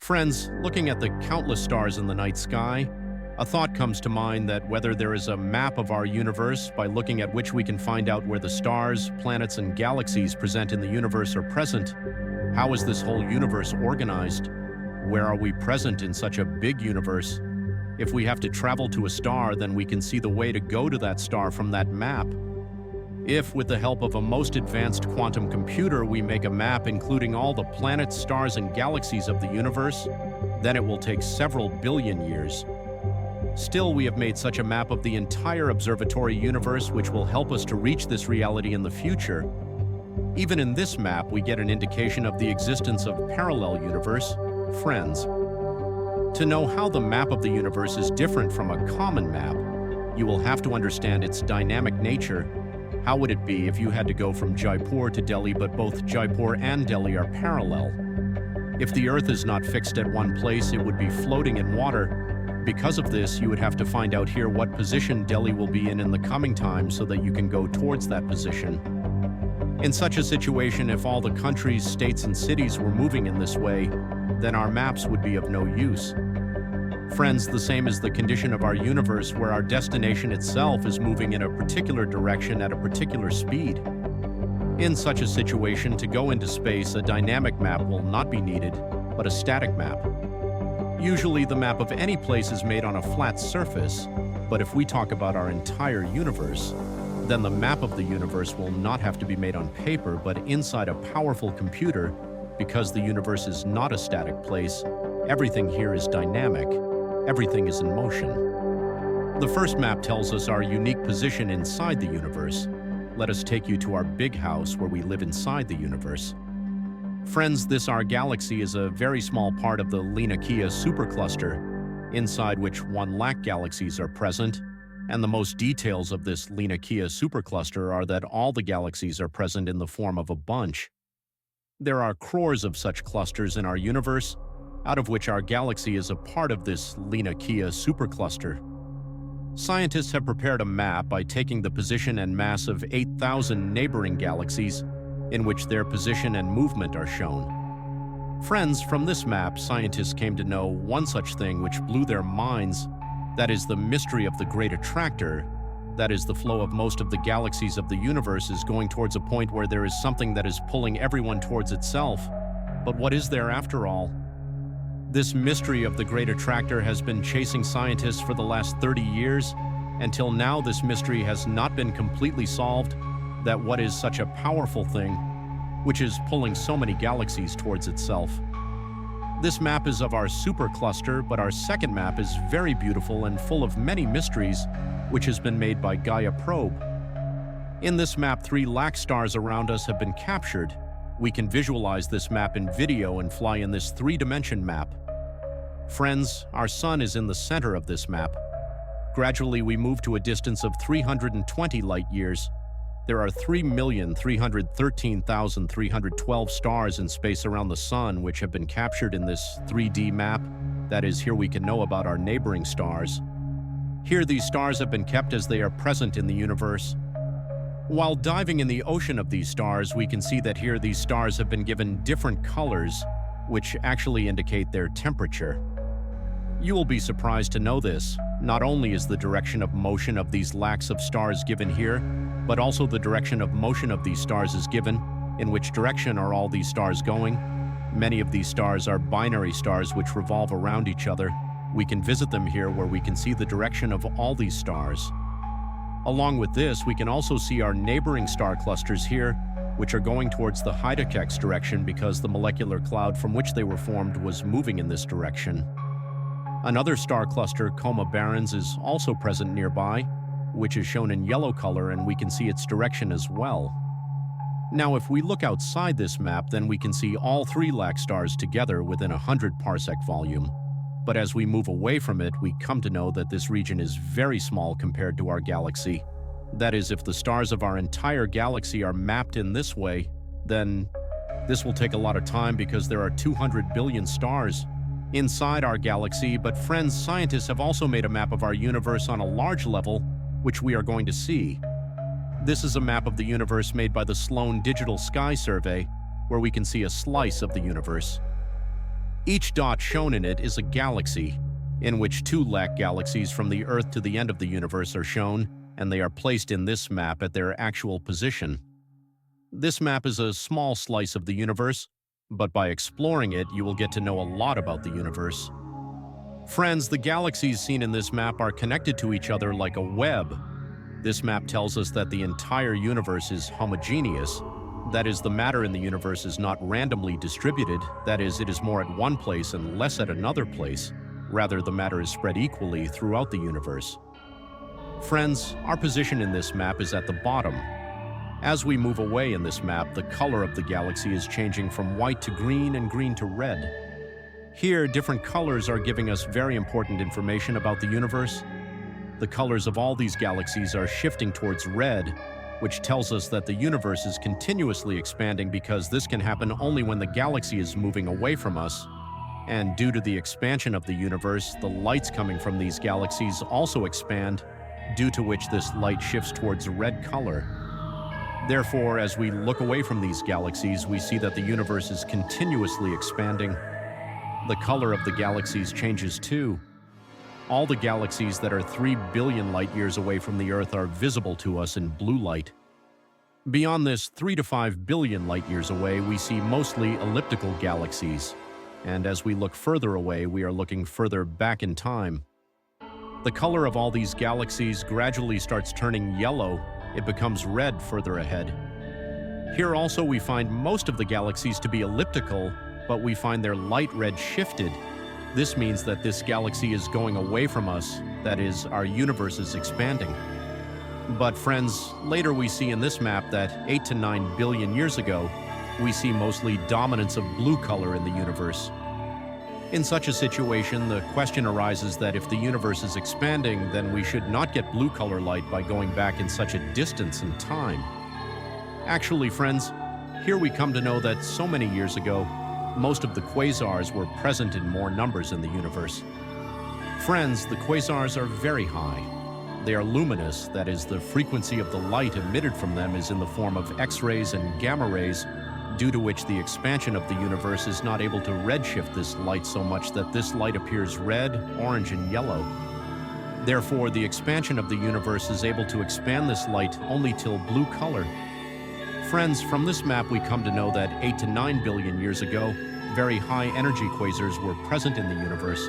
Friends, looking at the countless stars in the night sky, a thought comes to mind that whether there is a map of our universe by looking at which we can find out where the stars, planets, and galaxies present in the universe are present, how is this whole universe organized? Where are we present in such a big universe? If we have to travel to a star, then we can see the way to go to that star from that map. If, with the help of a most advanced quantum computer, we make a map including all the planets, stars, and galaxies of the universe, then it will take several billion years. Still, we have made such a map of the entire observatory universe which will help us to reach this reality in the future. Even in this map, we get an indication of the existence of parallel universe, friends. To know how the map of the universe is different from a common map, you will have to understand its dynamic nature. How would it be if you had to go from Jaipur to Delhi, but both Jaipur and Delhi are parallel? If the Earth is not fixed at one place, it would be floating in water. Because of this, you would have to find out here what position Delhi will be in the coming time so that you can go towards that position. In such a situation, if all the countries, states, and cities were moving in this way, then our maps would be of no use. Friends, the same is the condition of our universe, where our destination itself is moving in a particular direction at a particular speed. In such a situation, to go into space, a dynamic map will not be needed, but a static map. Usually, the map of any place is made on a flat surface, but if we talk about our entire universe, then the map of the universe will not have to be made on paper, but inside a powerful computer, because the universe is not a static place. Everything here is dynamic. Everything is in motion. The first map tells us our unique position inside the universe. Let us take you to our big house where we live inside the universe. Friends, this our galaxy is a very small part of the Linakia supercluster, inside which 1,00,000 galaxies are present, and the most details of this Linakia supercluster are that all the galaxies are present in the form of a bunch. There are crores of such clusters in our universe, out of which our galaxy is a part of this Linakia supercluster. Scientists have prepared a map by taking the position and mass of 8,000 neighboring galaxies, in which their position and movement are shown. Friends, from this map, scientists came to know one such thing which blew their minds, that is the mystery of the Great Attractor. That is, the flow of most of the galaxies of the universe is going towards a point where there is something that is pulling everyone towards itself. But what is there after all? This mystery of the Great Attractor has been chasing scientists for the last 30 years. Until now, this mystery has not been completely solved, that what is such a powerful thing, which is pulling so many galaxies towards itself. This map is of our supercluster, but our second map is very beautiful and full of many mysteries, which has been made by Gaia probe. In this map, 3,00,000 stars around us have been captured. We can visualize this map in video and fly in this three-dimension map. Friends, our sun is in the center of this map. Gradually, we move to a distance of 320 light years. There are 3,313,312 stars in space around the sun which have been captured in this 3D map. That is, here we can know about our neighboring stars. Here, these stars have been kept as they are present in the universe. While diving in the ocean of these stars, we can see that here these stars have been given different colors, which actually indicate their temperature. You will be surprised to know this. Not only is the direction of motion of these lakhs of stars given here, but also the direction of motion of these stars is given. In which direction are all these stars going? Many of these stars are binary stars which revolve around each other. We can visit them here where we can see the direction of all these stars. Along with this, we can also see our neighboring star clusters here, which are going towards the Hydakex direction because the molecular cloud from which they were formed was moving in this direction. Another star cluster, Coma Barons, is also present nearby, which is shown in yellow color, and we can see its direction as well. Now, if we look outside this map, then we can see all 3,00,000 stars together within 100 parsec volume. But as we move away from it, we come to know that this region is very small compared to our galaxy. That is, if the stars of our entire galaxy are mapped in this way, then this will take a lot of time because there are 200 billion stars inside our galaxy. But friends, scientists have also made a map of our universe on a large level, which we are going to see. This is a map of the universe made by the Sloan Digital Sky Survey, where we can see a slice of the universe. Each dot shown in it is a galaxy, in which two lakh galaxies from the Earth to the end of the universe are shown, and they are placed in this map at their actual position. This map is a small slice of the universe, but by exploring it, you will get to know a lot about the universe. Friends, the galaxies seen in this map are connected to each other like a web. This map tells us that the entire universe is homogeneous. That is, the matter in the universe is not randomly distributed. That is, it is more at one place and less at another place. Rather, the matter is spread equally throughout the universe. Friends, our position in this map is at the bottom. As we move away in this map, the color of the galaxy is changing from white to green and green to red. Here, different colors are giving us very important information about the universe. The colors of all these galaxies are shifting towards red, which tells us that the universe is continuously expanding, because this can happen only when the galaxy is moving away from us. And due to the expansion of the universe, the lights coming from these galaxies also expand, due to which this light shifts towards a red color. Therefore, as we look away from these galaxies, we see that the universe is continuously expanding. The color of the galaxies changes too. All the galaxies that are 3 billion light-years away from the Earth are visible to us in blue light. Beyond this, 3 to 5 billion light-years away, we see mostly elliptical galaxies. And as we look further away, we are looking further back in time. The color of all these galaxies gradually starts turning yellow. It becomes red further ahead. Here also we find most of the galaxies to be elliptical, but we find their light red shifted. This means that this galaxy is going away from us. That is, our universe is expanding. But friends, later we see in this map that 8 to 9 billion years ago, we see mostly dominance of blue color in the universe. In such a situation, the question arises that if the universe is expanding, then we should not get blue color light by going back in such a distance in time. Actually, friends, here we come to know that so many years ago, most of the quasars were present in more numbers in the universe. Friends, the quasars are very high. They are luminous, that is, the frequency of the light emitted from them is in the form of X-rays and gamma rays, due to which the expansion of the universe is not able to redshift this light so much that this light appears red, orange, and yellow. Therefore, the expansion of the universe is able to expand this light only till blue color. Friends, from this map we come to know that 8 to 9 billion years ago, very high-energy quasars were present in the universe.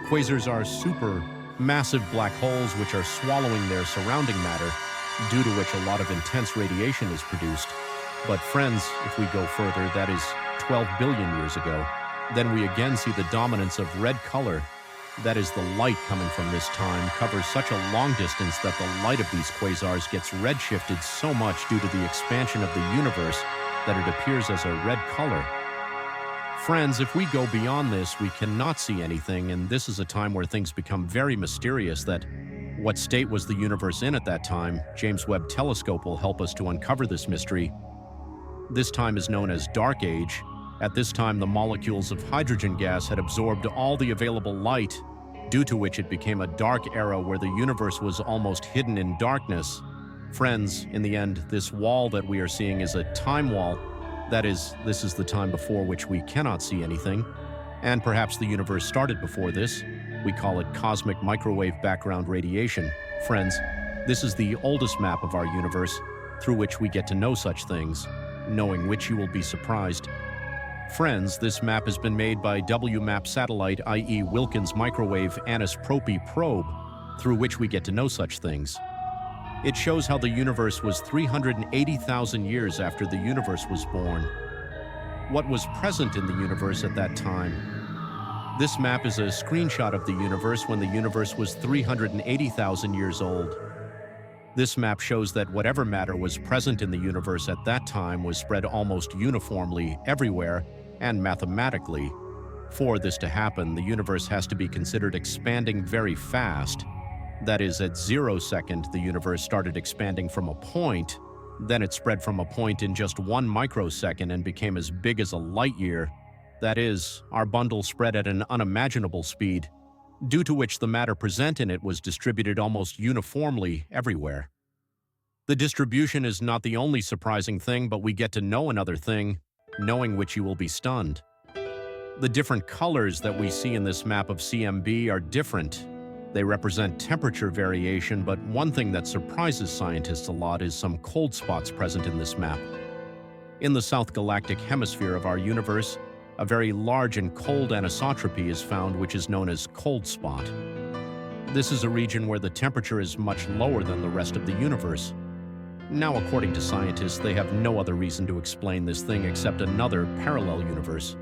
Quasars are super-massive black holes which are swallowing their surrounding matter, due to which a lot of intense radiation is produced. But friends, if we go further, that is 12 billion years ago, then we again see the dominance of red color. That is, the light coming from this time covers such a long distance that the light of these quasars gets redshifted so much due to the expansion of the universe that it appears as a red color. Friends, if we go beyond this, we cannot see anything, and this is a time where things become very mysterious. That what state was the universe in at that time? James Webb Telescope will help us to uncover this mystery. This time is known as Dark Age. At this time, the molecules of hydrogen gas had absorbed all the available light, due to which it became a dark era where the universe was almost hidden in darkness. Friends, in the end, this wall that we are seeing is a time wall. That is, this is the time before which we cannot see anything. And perhaps the universe started before this. We call it cosmic microwave background radiation. Friends, this is the oldest map of our universe, through which we get to know such things, knowing which you will be surprised. Friends, this map has been made by WMAP satellite, i.e. Wilkins Microwave Anisotropi probe, through which we get to know such things. It shows how the universe was 380,000 years after the universe was born. What was present in the universe at that time? This map is a screenshot of the universe when the universe was 380,000 years old. This map shows that whatever matter was present in the universe at that time was spread almost uniformly everywhere, and mathematically. For this to happen, the universe has to be considered expanding very fast. That is, at 0 second, the universe started expanding from a point, then it spread from a point in just 1 microsecond and became as big as a light year. That is, our bundle spread at an unimaginable speed, due to which the matter present in it was distributed almost uniformly everywhere. The distribution is not the only surprising thing, but we get to know another thing, knowing which you will be stunned. The different colors that we see in this map of CMB are different. They represent temperature variation, but one thing that surprises scientists a lot is some cold spots present in this map. In the South Galactic Hemisphere of our universe, a very large and cold anisotropy is found, which is known as cold spot. This is a region where the temperature is much lower than the rest of the universe. Now, according to scientists, they have no other reason to explain this thing except another parallel universe.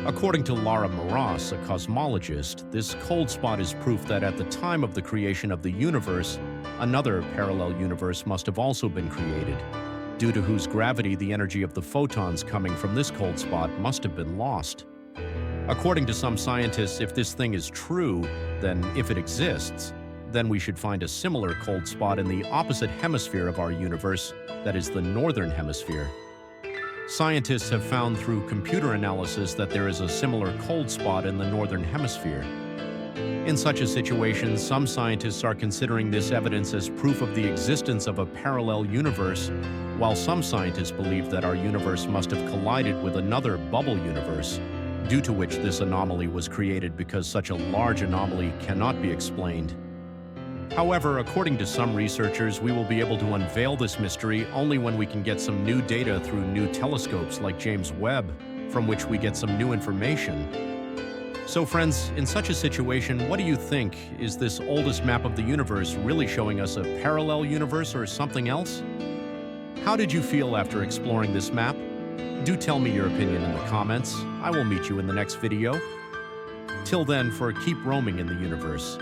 According to Lara Moras, a cosmologist, this cold spot is proof that at the time of the creation of the universe, another parallel universe must have also been created, due to whose gravity the energy of the photons coming from this cold spot must have been lost. According to some scientists, if this thing is true, then if it exists, then we should find a similar cold spot in the opposite hemisphere of our universe, that is the northern hemisphere. Scientists have found through computer analysis that there is a similar cold spot in the northern hemisphere. In such a situation, some scientists are considering this evidence as proof of the existence of a parallel universe, while some scientists believe that our universe must have collided with another bubble universe, due to which this anomaly was created because such a large anomaly cannot be explained. However, according to some researchers, we will be able to unveil this mystery only when we can get some new data through new telescopes like James Webb, from which we get some new information. So friends, in such a situation, what do you think? Is this oldest map of the universe really showing us a parallel universe or something else? How did you feel after exploring this map? Do tell me your opinion in the comments. I will meet you in the next video. Till then, keep roaming in the universe.